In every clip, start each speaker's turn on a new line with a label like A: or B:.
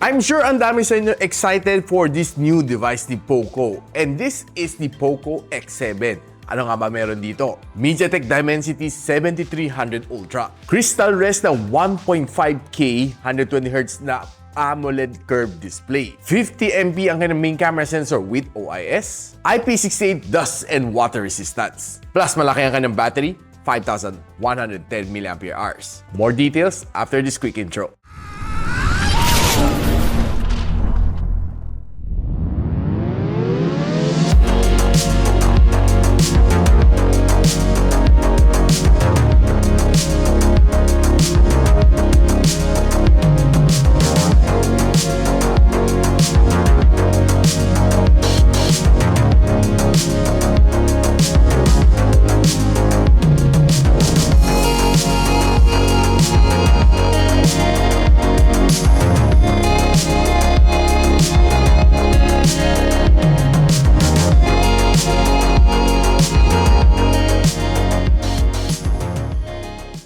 A: I'm sure ang dami sa inyo excited for this new device ni POCO. And this is the POCO X7. Ano nga ba meron dito? MediaTek Dimensity 7300 Ultra. Crystal Rest na 1.5K 120Hz na AMOLED curved display. 50MP ang kanyang main camera sensor with OIS. IP68 dust and water resistance. Plus malaki ang kanyang battery, 5,110 mAh. More details after this quick intro.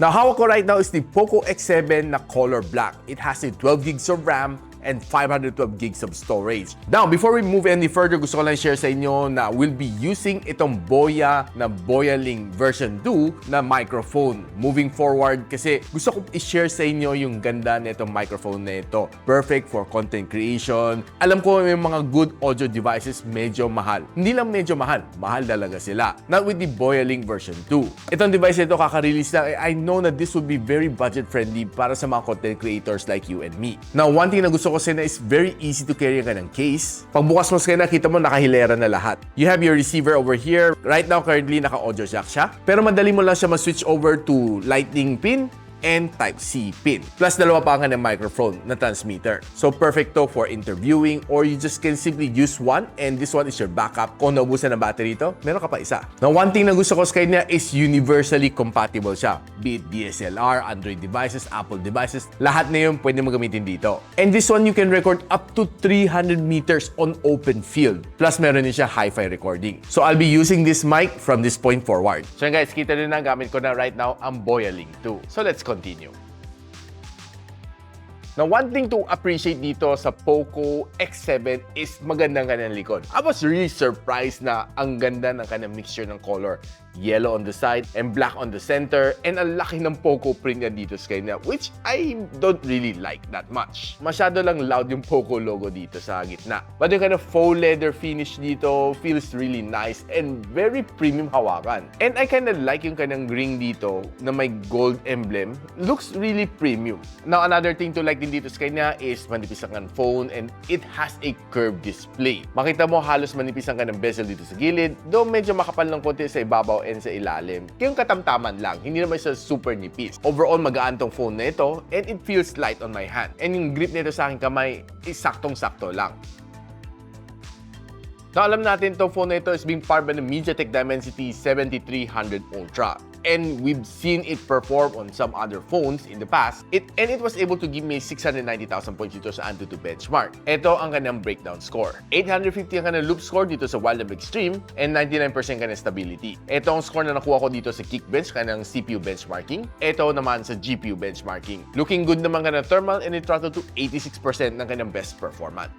A: Now, hawak ko right now is the POCO X7 na color black. It has a 12 gigs of RAM and 512 gigs of storage. Now, before we move any further, gusto ko lang share sa inyo na we'll be using itong Boya na BoyaLink version 2 na microphone moving forward kasi gusto ko i-share sa inyo yung ganda nitong microphone na ito. Perfect for content creation. Alam ko may mga good audio devices medyo mahal. Hindi lang medyo mahal, mahal talaga sila. Not with the BoyaLink version 2. Itong device nito kaka-release lang. I know that this will be very budget friendly para sa mga content creators like you and me. Now, one thing na gusto ko sa inyo is very easy to carry ang case. Pagbukas mo sa kanya, kita mo nakahilera na lahat. You have your receiver over here. Right now, currently, naka-audio jack siya. Pero madali mo lang siya ma-switch over to Lightning pin and Type-C pin. Plus, dalawa pa nga ng microphone na transmitter. So, perfect to for interviewing or you just can simply use one and this one is your backup. Kung naubusan ng battery ito, meron ka pa isa. Now, one thing na gusto ko sa kanya is universally compatible siya. Be it DSLR, Android devices, Apple devices, lahat na yun pwede mo gamitin dito. And this one, you can record up to 300 meters on open field. Plus, meron din siya hi-fi recording. So, I'll be using this mic from this point forward. So, guys, kita rin na gamit ko na right now ang BoyaLink 2. So, let's continue. Now, one thing to appreciate dito sa POCO X7 is magandang kanyang likod. I was really surprised na ang ganda ng kanyang mixture ng color. Yellow on the side and black on the center. And ang laki ng POCO print yan dito sa kanya, which I don't really like that much. Masyado lang loud yung POCO logo dito sa gitna. But yung kind of faux leather finish dito feels really nice and very premium hawakan. And I kind of like yung kanyang ring dito na may gold emblem. Looks really premium. Now, another thing to like din dito sa kanya is manipis ang phone and it has a curved display. Makita mo halos manipis ang kanyang bezel dito sa gilid, though medyo makapal ng konti sa ibabaw and sa ilalim. Yung katamtaman lang, hindi naman siya super nipis. Overall, magaan tong phone na ito and it feels light on my hand. And yung grip nito sa aking kamay is saktong-sakto lang. Now, alam natin itong phone na ito is being powered by the MediaTek Dimensity 7300 Ultra. And we've seen it perform on some other phones in the past. It was able to give me 690,000 points dito sa Antutu benchmark. Ito ang kanyang breakdown score. 850 ang kanyang loop score dito sa Wild Extreme and 99% kanyang stability. Ito ang score na nakuha ko dito sa Geekbench, kanyang CPU benchmarking. Ito naman sa GPU benchmarking. Looking good naman kanyang thermal and it throttled to 86% ng kanyang best performance.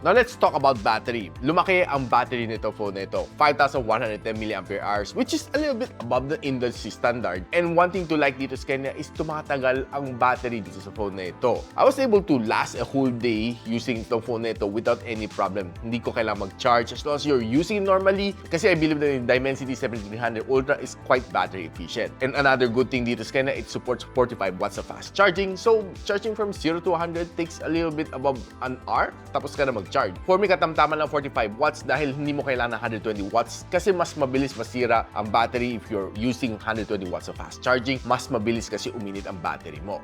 A: Now, let's talk about battery. Lumaki ang battery nito phone na ito. 5,110 mAh, which is a little bit above the industry standard. And one thing to like dito sa kanya is tumatagal ang battery dito sa phone na ito. I was able to last a whole day using itong phone na ito without any problem. Hindi ko kailangan mag-charge as long as you're using it normally kasi I believe that the Dimensity 7300 Ultra is quite battery efficient. And another good thing dito sa kanya, it supports 45 watts of fast charging. So, charging from 0 to 100 takes a little bit above an hour. Tapos ka na mag-charge. For me, katamtaman lang 45 watts dahil hindi mo kailangan ng 120 watts kasi mas mabilis masira ang battery if you're using 120 watts of fast charging. Mas mabilis kasi uminit ang battery mo.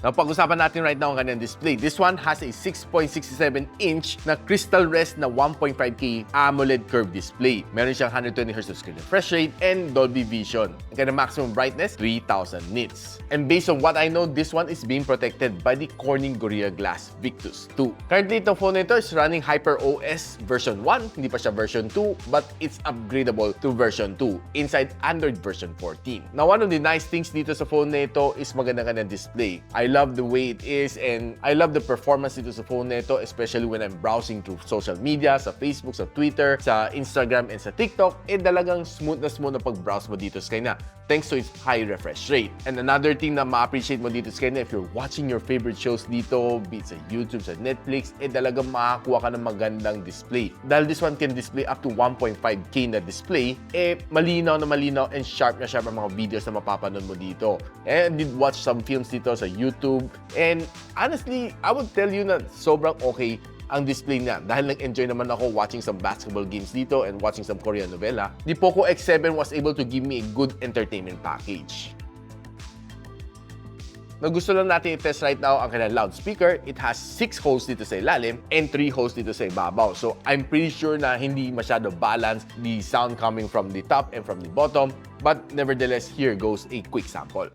A: Now, pag-usapan natin right now ang kanyang display. This one has a 6.67-inch na crystal rest na 1.5K AMOLED curved display. Meron siyang 120Hz of screen refresh rate and Dolby Vision. Ang kanyang maximum brightness, 3,000 nits. And based on what I know, this one is being protected by the Corning Gorilla Glass Victus 2. Currently, itong phone nito is running HyperOS version 1. Hindi pa siya version 2, but it's upgradable to version 2 inside Android version 14. Now, one of the nice things dito sa phone na ito is maganda kanyang display. I I love the way it is and I love the performance dito sa phone nito, especially when I'm browsing through social media, sa Facebook, sa Twitter, sa Instagram, and sa TikTok. Talagang smooth na pag-browse mo dito sa kanya thanks to its high refresh rate. And another thing na ma-appreciate mo dito sa kanya, if you're watching your favorite shows dito, be it sa YouTube, sa Netflix, talagang makakuha ka ng magandang display. Dahil this one can display up to 1.5K na display, malinaw and sharp na sharp ang mga videos na mapapanood mo dito. And I did watch some films dito sa YouTube, and honestly, I would tell you na sobrang okay ang display niya. Dahil nag-enjoy naman ako watching some basketball games dito and watching some Korean novela, the POCO X7 was able to give me a good entertainment package. Na gusto lang natin i-test right now ang kanilang loudspeaker. It has 6 holes dito sa ilalim and 3 holes dito sa ibabaw. So I'm pretty sure na hindi masyado balanced the sound coming from the top and from the bottom. But nevertheless, here goes a quick sample.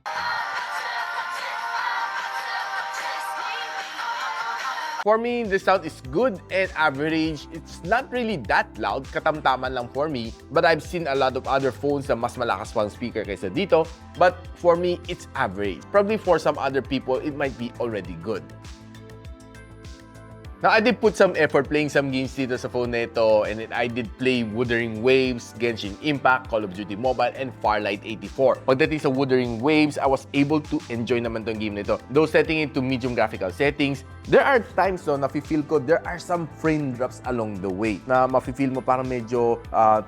A: For me, the sound is good and average. It's not really that loud, katamtaman lang for me. But I've seen a lot of other phones na mas malakas pa ang speaker kaysa dito. But for me, it's average. Probably for some other people, it might be already good. Now, I did put some effort playing some games dito sa phone nito, and then I did play Wuthering Waves, Genshin Impact, Call of Duty Mobile, and Farlight 84. Pagdating sa Wuthering Waves, I was able to enjoy naman tong game nito. Though setting it to medium graphical settings, there are times na nafe-feel ko there are some frame drops along the way na mafe-feel mo parang medyo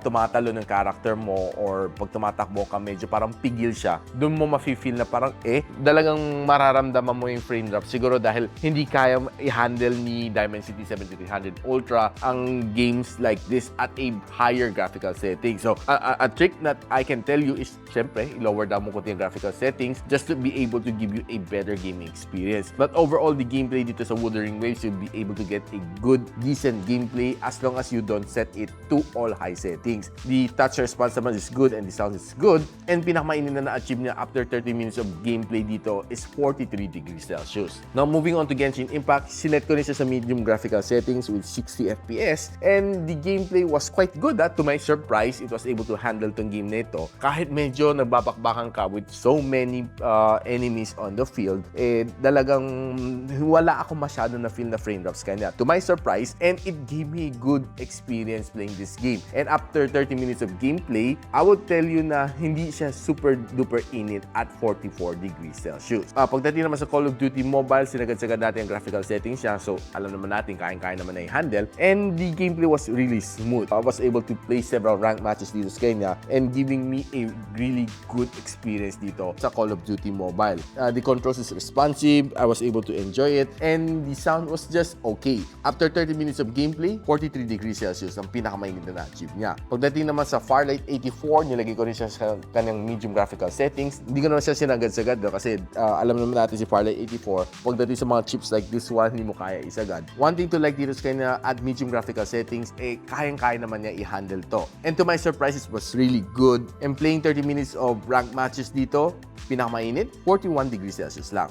A: tumatalo ng character mo, or pag tumatakbo ka medyo parang pigil siya. Doon mo mafe-feel na parang talagang mararamdaman mo yung frame drop. Siguro dahil hindi kaya i-handle ni Dimensity 7300 Ultra ang games like this at a higher graphical setting. So, a trick that I can tell you is, syempre, i-lower down mo konti yung graphical settings just to be able to give you a better gaming experience. But overall, the gameplay dito sa Wuthering Waves, you'll be able to get a good, decent gameplay as long as you don't set it to all high settings. The touch response naman is good and the sound is good. And pinakamainin na na-achieve niya after 30 minutes of gameplay dito is 43 degrees Celsius. Now, moving on to Genshin Impact, select ko rin siya sa medium graphical settings with 60 FPS, and the gameplay was quite good. To my surprise, it was able to handle tong game nito. Kahit medyo nagbabakbakan ka with so many enemies on the field, talagang wala ako masyado na feel na frame drops kanya. To my surprise, and it gave me a good experience playing this game. And after 30 minutes of gameplay, I would tell you na hindi siya super duper init at 44 degrees Celsius. Pagdating naman sa Call of Duty Mobile, sinagad-sagad natin ang graphical settings siya. So, alam naman natin, kaya naman na i-handle. And the gameplay was really smooth. I was able to play several ranked matches dito sa kanya and giving me a really good experience dito sa Call of Duty Mobile. The controls is responsive. I was able to enjoy it. And the sound was just okay. After 30 minutes of gameplay, 43 degrees Celsius ang pinakamainit na na-achieve niya. Pagdating naman sa Farlight 84, nilagay ko rin siya sa kanyang medium graphical settings. Hindi ko naman siya sinagad-sagad kasi alam naman natin si Farlight 84, pagdating sa mga chips like this one, hindi mo kaya isagad. One thing to like dito sa kanya at medium graphical settings, kayang-kaya naman niya i-handle to. And to my surprise, it was really good. And playing 30 minutes of ranked matches dito, pinakamainit, 41 degrees Celsius lang.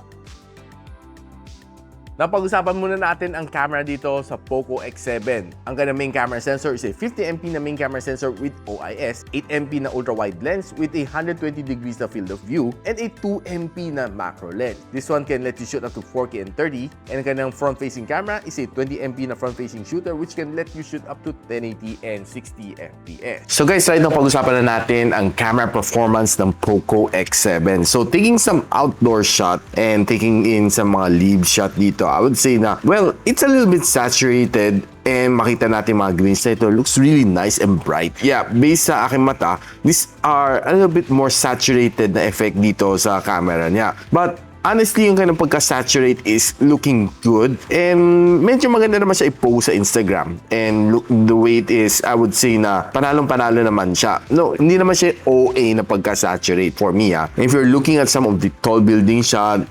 A: Napag-usapan muna natin ang camera dito sa POCO X7. Ang kanyang main camera sensor is a 50MP na main camera sensor with OIS, 8MP na ultra-wide lens with a 120 degrees na field of view, and a 2MP na macro lens. This one can let you shoot up to 4K and 30, and ang kanyang front-facing camera is a 20MP na front-facing shooter which can let you shoot up to 1080 and 60 FPS. So guys, right now pag-usapan na natin ang camera performance ng POCO X7. So taking some outdoor shot and taking in some mga leave shot dito, I would say na, well, it's a little bit saturated and makita natin mga greens na ito. Looks really nice and bright. Yeah, based sa aking mata, these are a little bit more saturated na effect dito sa camera niya. But honestly, yung kanyang pagka-saturate is looking good. And medyo maganda naman siya i-post sa Instagram. And look, the way it is, I would say na panalong-panalo naman siya. No, hindi naman siya OA na pagka-saturate for me. If you're looking at some of the tall building shot,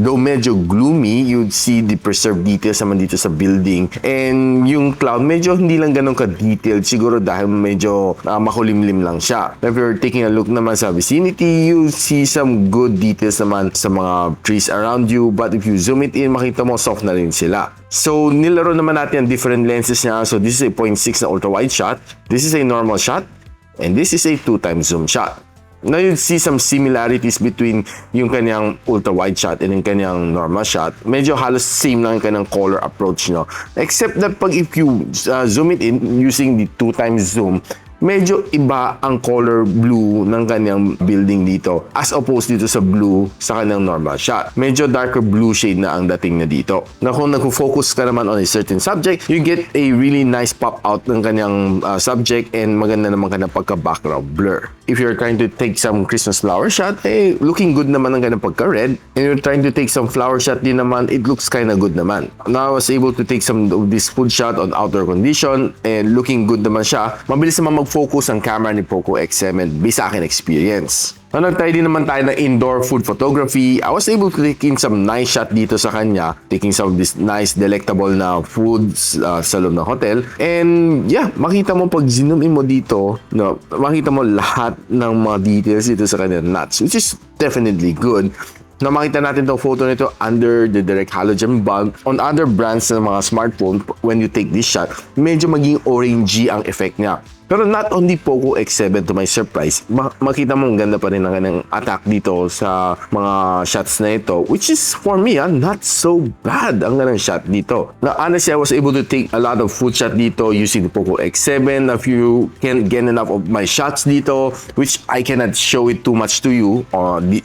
A: though medyo gloomy, you'd see the preserved details naman dito sa building. And yung cloud, medyo hindi lang ganun ka-detailed. Siguro dahil medyo makulimlim lang siya. If you're taking a look naman sa vicinity, you see some good details naman sa mga trees around you, but if you zoom it in, makita mo soft na rin sila. So, nilaro naman natin ang different lenses niya. So, this is a 0.6 na ultra-wide shot, this is a normal shot, and this is a 2x zoom shot. Now you see some similarities between yung kanyang ultra-wide shot and yung kanyang normal shot. Medyo halos same lang yung kanyang color approach, no? Except that pag if you zoom it in using the 2x zoom, medyo iba ang color blue ng kanyang building dito as opposed dito sa blue sa kanyang normal shot. Medyo darker blue shade na ang dating na dito. Na kung nag-focus ka naman on a certain subject, you get a really nice pop out ng kanyang subject and maganda naman kanyang pagka-background blur. If you're trying to take some Christmas flower shot, looking good naman ang kanyang pagka-red. And you're trying to take some flower shot din naman, it looks kinda good naman. Now, I was able to take some of this food shot on outdoor condition and looking good naman siya. Mabilis naman mag-focus ang camera ni POCO X7 based sa akin experience. Nag-try din naman tayo ng indoor food photography. I was able to take in some nice shot dito sa kanya, taking some of this nice delectable na foods sa loob ng hotel. And yeah, makita mo pag zoom in mo dito, no, makita mo lahat ng mga details dito sa kanya nuts, which is definitely good. Na makita natin itong photo nito under the direct halogen bulb. On other brands ng mga smartphone, when you take this shot, medyo maging orangey ang effect niya. Pero not only POCO X7 to my surprise, makita mo ang ganda pa rin ng kanyang attack dito sa mga shots na ito, which is for me, not so bad ang kanyang shot dito. Now, honestly, I was able to take a lot of food shot dito using the POCO X7. If you can't get enough of my shots dito, which I cannot show it too much to you,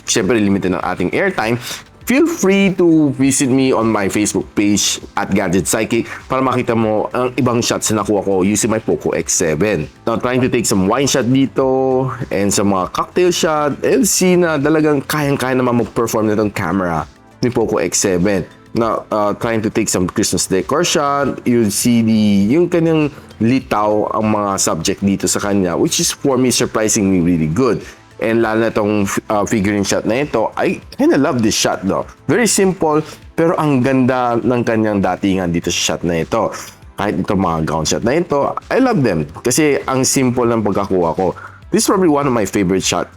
A: syempre limited ng ating airtime, feel free to visit me on my Facebook page at gadgetsidekick para makita mo ang ibang shots na nakuha ko using my POCO X7. Now, trying to take some wine shot dito and some mga cocktail shot and see na talagang kayang-kaya naman mag-perform nitong camera ni POCO X7. Now, trying to take some Christmas decor shot, you'll see yung kanyang litaw ang mga subject dito sa kanya, which is for me surprisingly really good. And lalo na itong figurine shot na ito, I kinda love this shot though. Very simple, pero ang ganda ng kanyang datingan dito sa shot na ito. Kahit itong mga gown shot na ito, I love them. Kasi ang simple ng pagkakuha ko. This is probably one of my favorite shot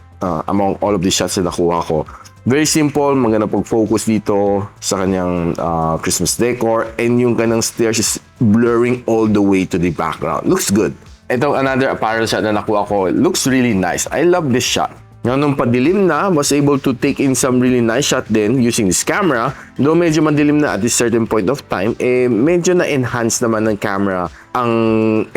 A: among all of the shots na nakuha ko. Very simple, maganda pag-focus dito sa kanyang Christmas decor. And yung kanyang stairs is blurring all the way to the background. Looks good. Itong another apparel shot na nakuha ko, looks really nice. I love this shot. Nung padilim na, was able to take in some really nice shot din using this camera. Though medyo madilim na at this certain point of time, medyo na-enhance naman ng camera ang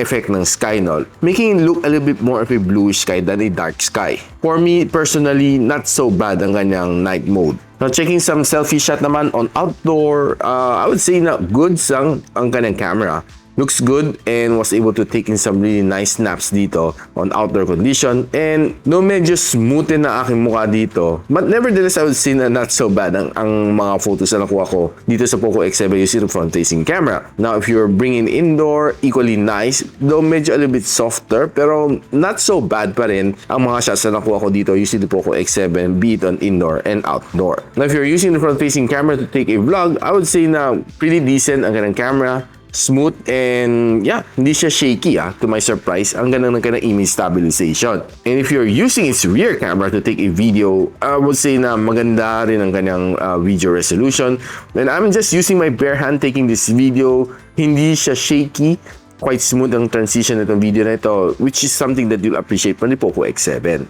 A: effect ng sky, no? Making it look a little bit more of a bluish sky than a dark sky. For me, personally, not so bad ang kanyang night mode. Now, checking some selfie shot naman on outdoor, I would say na good ang kanyang camera. Looks good and was able to take in some really nice snaps dito on outdoor condition. And no, medyo smoothen na aking mukha dito. But nevertheless, I would say na not so bad ang mga photos na nakuha ko dito sa POCO X7 using the front-facing camera. Now, if you're bringing indoor, equally nice. Though medyo a little bit softer, pero not so bad pa rin ang mga shots na nakuha ko dito using the POCO X7, be it on indoor and outdoor. Now, if you're using the front-facing camera to take a vlog, I would say na pretty decent ang kanyang camera. Smooth and yeah, hindi siya shaky to my surprise. Ang ganda ng kanyang image stabilization. And if you're using its rear camera to take a video, I would say na maganda rin ang kanyang video resolution. And I'm just using my bare hand taking this video. Hindi siya shaky. Quite smooth ang transition nitong video na ito, which is something that you'll appreciate from the POCO X7.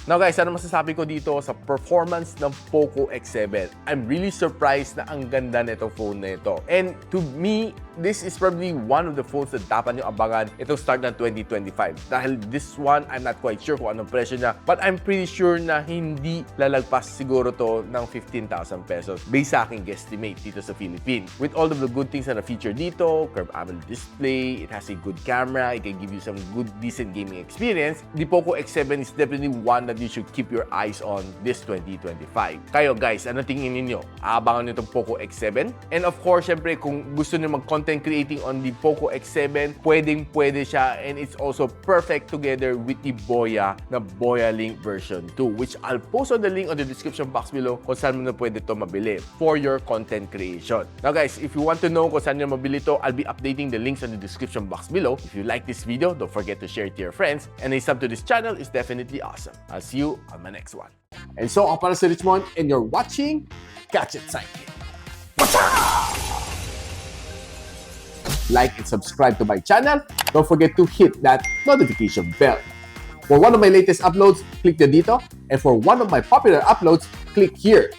A: Now guys, ano masasabi ko dito sa performance ng POCO X7? I'm really surprised na ang ganda nitong phone na ito. And to me, this is probably one of the phones na dapat nyo abangan itong start ng 2025. Dahil this one, I'm not quite sure kung anong presyo niya, but I'm pretty sure na hindi lalagpas siguro to ng 15,000 pesos based sa aking guesstimate dito sa Philippines. With all of the good things na na-feature dito, curved AMOLED display, it has a good camera, it can give you some good, decent gaming experience. The POCO X7 is definitely one that you should keep your eyes on this 2025. Kayo guys, ano tingin ninyo? Aabangan nyo itong POCO X7? And of course, syempre, kung gusto nyo mag-content creating on the POCO X7, pwedeng-pwede siya, and it's also perfect together with the Boya na Boya Link version 2, which I'll post on the link on the description box below kung saan mo na pwede ito mabili for your content creation. Now guys, if you want to know kung saan nyo mabili ito, I'll be updating the links on the description box below. If you like this video, don't forget to share it to your friends, and a sub to this channel is definitely awesome. I'll see you on my next one. And so, ako pala si Richmond, and you're watching Gadget Sidekick. Like and subscribe to my channel. Don't forget to hit that notification bell. For one of my latest uploads, click nyo dito. And for one of my popular uploads, click here.